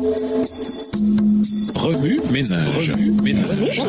Remue ménage. Remue ménage.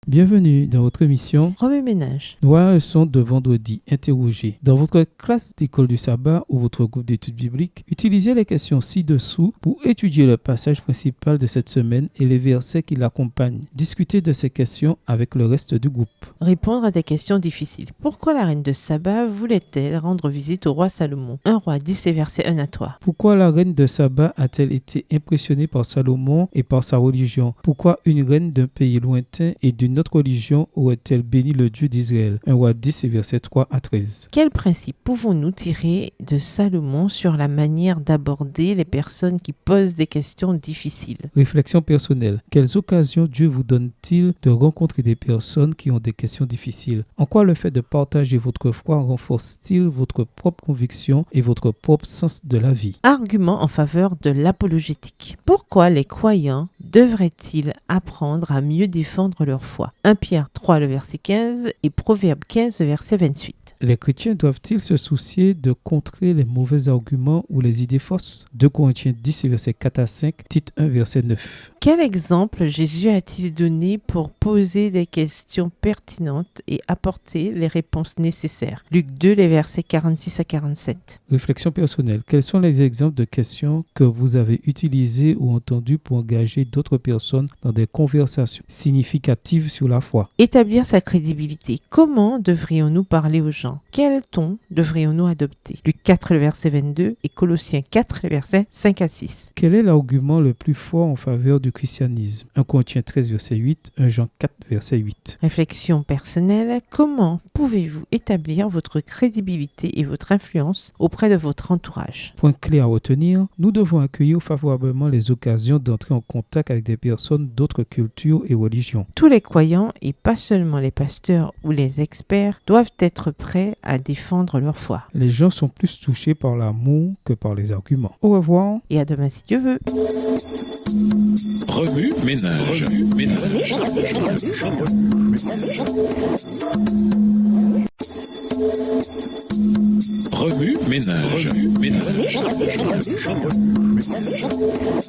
Bienvenue dans votre émission Remue ménage. Nous avons une leçon de vendredi interrogée. Dans votre classe d'école du sabbat ou votre groupe d'études bibliques, utilisez les questions ci-dessous pour étudier le passage principal de cette semaine et les versets qui l'accompagnent. Discutez de ces questions avec le reste du groupe. Répondre à des questions difficiles. Pourquoi la reine de Saba voulait-elle rendre visite au roi Salomon? 1 Roi 10 et verset 1 à 3. Pourquoi la reine de Saba a-t-elle été impressionnée par Salomon et par sa religion? Pourquoi une reine d'un pays lointain et d'une autre religion aurait-elle béni le Dieu d'Israël? 1 Roi 10 et verset 3 à 13. Quels principes pouvons-nous tirer de Salomon sur la manière d'aborder les personnes qui posent des questions difficiles? Réflexion personnelle. Quelles occasions Dieu vous donne-t-il de rencontrer des personnes qui ont des questions difficiles? En quoi le fait de partager votre foi renforce-t-il votre propre conviction et votre propre sens de la vie? Argument en faveur de l'apologétique. Pourquoi les croyants devraient-ils apprendre à mieux défendre leur foi? 1 Pierre 3, le verset 15 et Proverbe 15, le verset 28. Les chrétiens doivent-ils se soucier de contrer les mauvais arguments ou les idées fausses? 2 Corinthiens 10, verset 4 à 5, Tite 1, verset 9. Quel exemple Jésus a-t-il donné pour poser des questions pertinentes et apporter les réponses nécessaires? Luc 2, les versets 46 à 47. Réflexion personnelle. Quels sont les exemples de questions que vous avez utilisées ou entendues pour engager d'autres personnes dans des conversations significatives sur la foi? Établir sa crédibilité. Comment devrions-nous parler aux gens? Quel ton devrions-nous adopter? Luc 4, le verset 22 et Colossiens 4, le verset 5 à 6. Quel est l'argument le plus fort en faveur du christianisme? 1 Corinthiens 13, verset 8, 1 Jean 4, verset 8. Réflexion personnelle. Comment pouvez-vous établir votre crédibilité et votre influence auprès de votre entourage? Point clé à retenir, nous devons accueillir favorablement les occasions d'entrer en contact avec des personnes d'autres cultures et religions. Tous les croyants, et pas seulement les pasteurs ou les experts, doivent être prêts à défendre leur foi. Les gens sont plus touchés par l'amour que par les arguments. Au revoir. Et à demain si Dieu veut. Remue ménage.